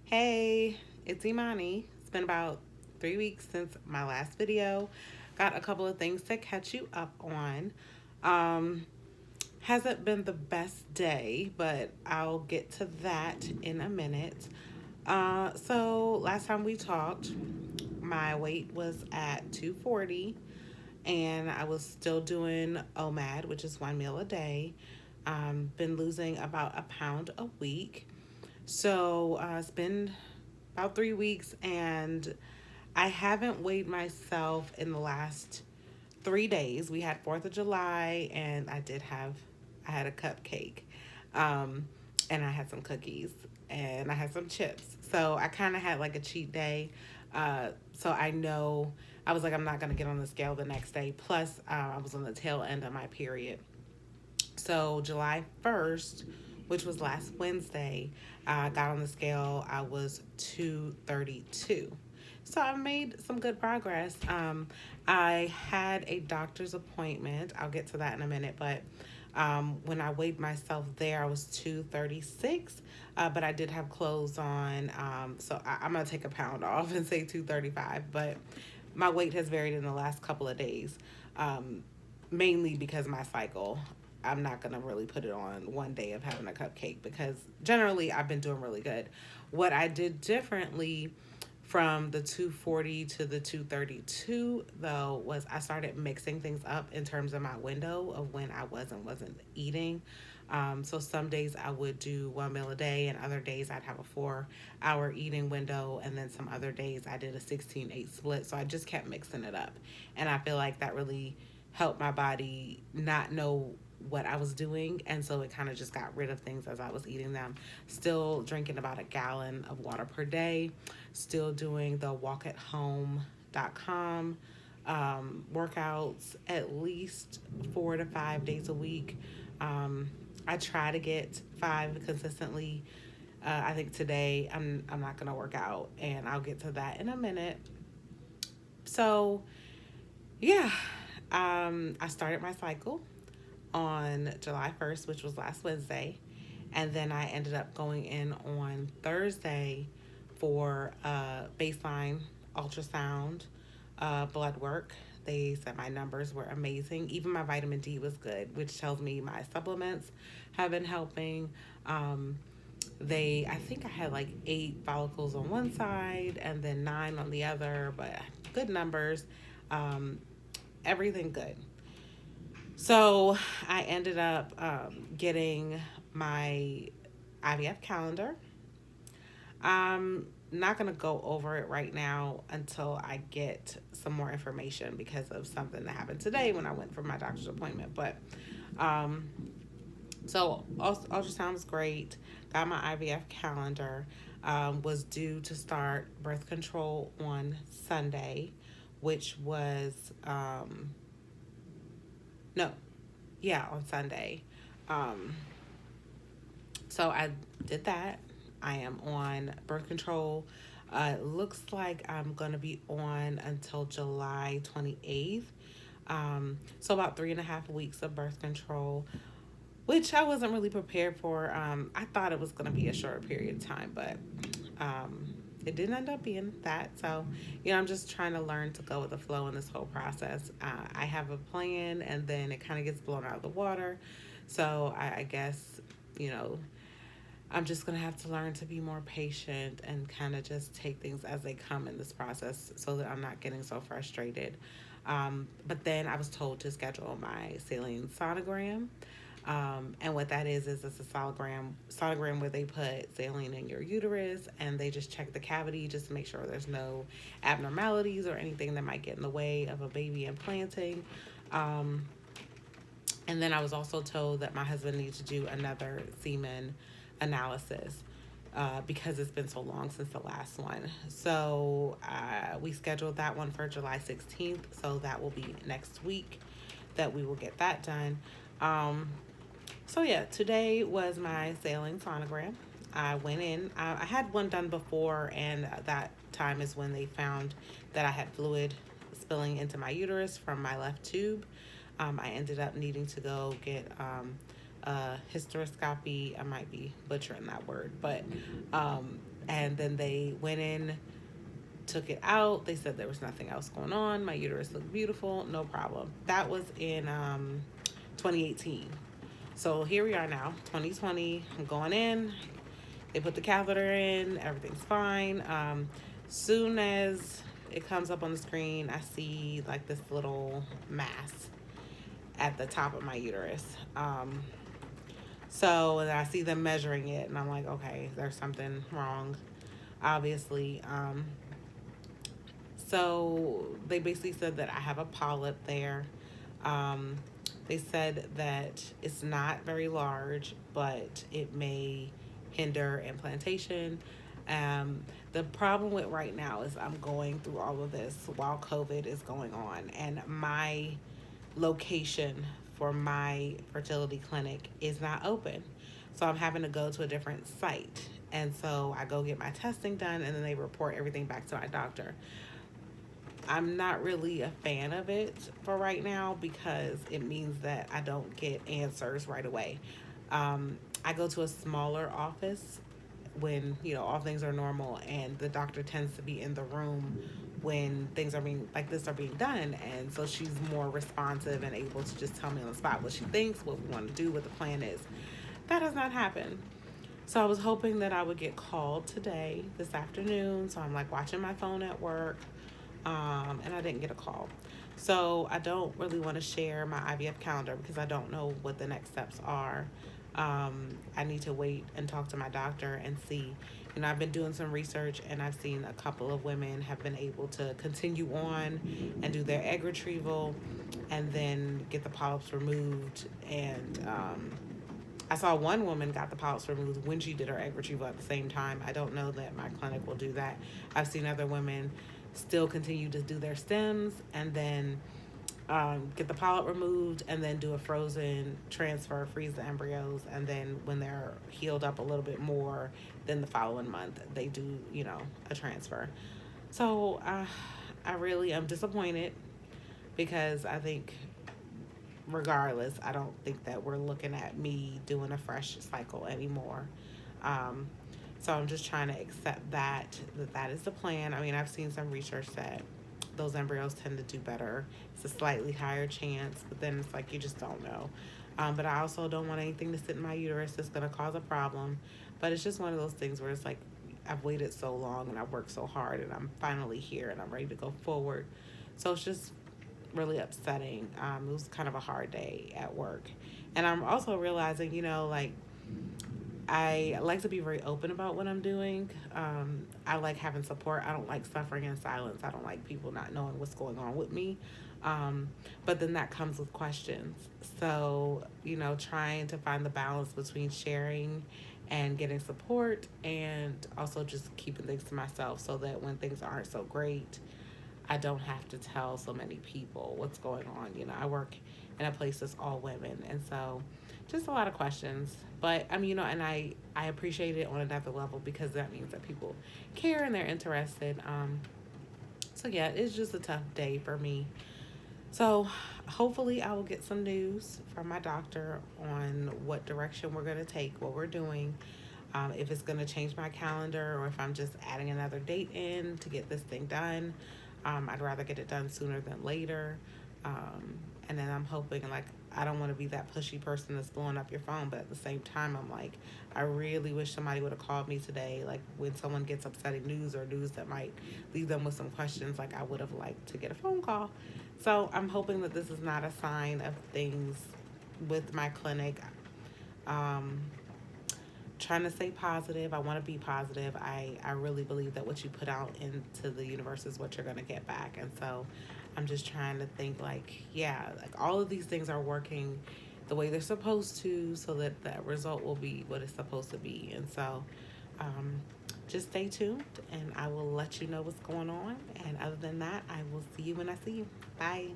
Hey, it's Imani. It's been about 3 weeks since my last video. Got a couple of things to catch you up on. Um, hasn't been the best day, but I'll get to that in a minute. So last time we talked, my weight was at 240 and I was still doing OMAD, which is one meal a day. Been losing about a pound a week. So it's been about 3 weeks, and I haven't weighed myself in the last 3 days. We had 4th of July, and I had a cupcake, um, and I had some cookies, and I had some chips. So I kind of had like a cheat day. So I know I was like, I'm not gonna get on the scale the next day. Plus, I was on the tail end of my period. So July 1st, which was last Wednesday, I got on the scale. I was 232. So I made some good progress. I had a doctor's appointment. I'll get to that in a minute, but when I weighed myself there, I was 236, but I did have clothes on. I'm going to take a pound off and say 235, but my weight has varied in the last couple of days, mainly because my cycle. I'm not going to really put it on one day of having a cupcake because generally I've been doing really good. What I did differently from the 240 to the 232 though was I started mixing things up in terms of my window of when I wasn't eating. So some days I would do one meal a day, and other days I'd have a 4 hour eating window, and then some other days I did a 16-8 split. So I just kept mixing it up, and I feel like that really helped my body not know what I was doing, and so it kind of just got rid of things as I was eating them. Still drinking about a gallon of water per day, still doing the walkathome.com workouts at least 4 to 5 days a week. I try to get 5 consistently. I think today I'm not gonna work out, and I'll get to that in a minute. So yeah, I started my cycle on July 1st, which was last Wednesday. And then I ended up going in on Thursday for baseline ultrasound blood work. They said my numbers were amazing. Even my vitamin D was good, which tells me my supplements have been helping. I think I had like 8 follicles on one side and then 9 on the other, but good numbers. Um, Everything good. So I ended up getting my IVF calendar. I'm not going to go over it right now until I get some more information because of something that happened today when I went for my doctor's appointment. But um, so ultrasound was great. Got my IVF calendar. Was due to start birth control on Sunday, which was no, yeah, on Sunday. Um, so I did that. I am on birth control. It looks like I'm going to be on until July 28th. So about 3.5 weeks of birth control, which I wasn't really prepared for. I thought it was going to be a short period of time, but it didn't end up being that. So, I'm just trying to learn to go with the flow in this whole process. I have a plan, and then it kind of gets blown out of the water. So I guess, you know, I'm just going to have to learn to be more patient and kind of just take things as they come in this process so that I'm not getting so frustrated. But then I was told to schedule my saline sonogram. And what that is it's a sonogram where they put saline in your uterus and they just check the cavity just to make sure there's no abnormalities or anything that might get in the way of a baby implanting. Um, and then I was also told that my husband needs to do another semen analysis because it's been so long since the last one. So we scheduled that one for July 16th. So that will be next week that we will get that done. So yeah, today was my saline sonogram. I went in. I had one done before, and that time is when they found that I had fluid spilling into my uterus from my left tube. I ended up needing to go get hysteroscopy. I might be butchering that word, but and then they went in, took it out. They said there was nothing else going on. My uterus looked beautiful, no problem. That was in 2018. So here we are now, 2020. I'm going in. They put the catheter in. Everything's fine. Soon as it comes up on the screen, I see like this little mass at the top of my uterus. So and I see them measuring it, and I'm like, okay, there's something wrong, obviously. So they basically said that I have a polyp there. Um, they said that it's not very large, but it may hinder implantation. The problem with right now is I'm going through all of this while COVID is going on, and my location for my fertility clinic is not open. So I'm having to go to a different site. And so I go get my testing done, and then they report everything back to my doctor. I'm not really a fan of it for right now because it means that I don't get answers right away. I go to a smaller office when, you know, all things are normal, and the doctor tends to be in the room when things are being like this are being done, and so she's more responsive and able to just tell me on the spot what she thinks, what we want to do, what the plan is. That has not happened. So I was hoping that I would get called today, this afternoon. So I'm like watching my phone at work, and I didn't get a call. So I don't really want to share my IVF calendar because I don't know what the next steps are. I need to wait and talk to my doctor and see. You know, I've been doing some research, and I've seen a couple of women have been able to continue on and do their egg retrieval and then get the polyps removed. And I saw one woman got the polyps removed when she did her egg retrieval at the same time. I don't know that my clinic will do that. I've seen other women still continue to do their stems and then get the polyp removed and then do a frozen transfer, freeze the embryos, and then when they're healed up a little bit more, then the following month they do, you know, a transfer. So I really am disappointed because I think regardless, I don't think that we're looking at me doing a fresh cycle anymore. Um, so I'm just trying to accept that is the plan. I mean, I've seen some research that those embryos tend to do better. It's a slightly higher chance, but then it's like you just don't know. But I also don't want anything to sit in my uterus that's going to cause a problem. But it's just one of those things where it's like I've waited so long and I've worked so hard and I'm finally here and I'm ready to go forward. So it's just really upsetting. It was kind of a hard day at work. And I'm also realizing, you know, like I like to be very open about what I'm doing. I like having support. I don't like suffering in silence. I don't like people not knowing what's going on with me. But then that comes with questions. So, you know, trying to find the balance between sharing and getting support and also just keeping things to myself so that when things aren't so great, I don't have to tell so many people what's going on. You know, I work in a place that's all women, and so just a lot of questions. But I mean, you know, and I appreciate it on another level because that means that people care and they're interested. So yeah, it's just a tough day for me. So hopefully I will get some news from my doctor on what direction we're going to take, what we're doing, if it's going to change my calendar or if I'm just adding another date in to get this thing done. I'd rather get it done sooner than later. And then I'm hoping, like, I don't want to be that pushy person that's blowing up your phone, but at the same time, I'm like, I really wish somebody would have called me today. Like, when someone gets upsetting news or news that might leave them with some questions, like, I would have liked to get a phone call. So I'm hoping that this is not a sign of things with my clinic. Trying to stay positive. I want to be positive. I really believe that what you put out into the universe is what you're going to get back. And so I'm just trying to think like, yeah, like all of these things are working the way they're supposed to so that that result will be what it's supposed to be. And so just stay tuned and I will let you know what's going on. And other than that, I will see you when I see you. Bye.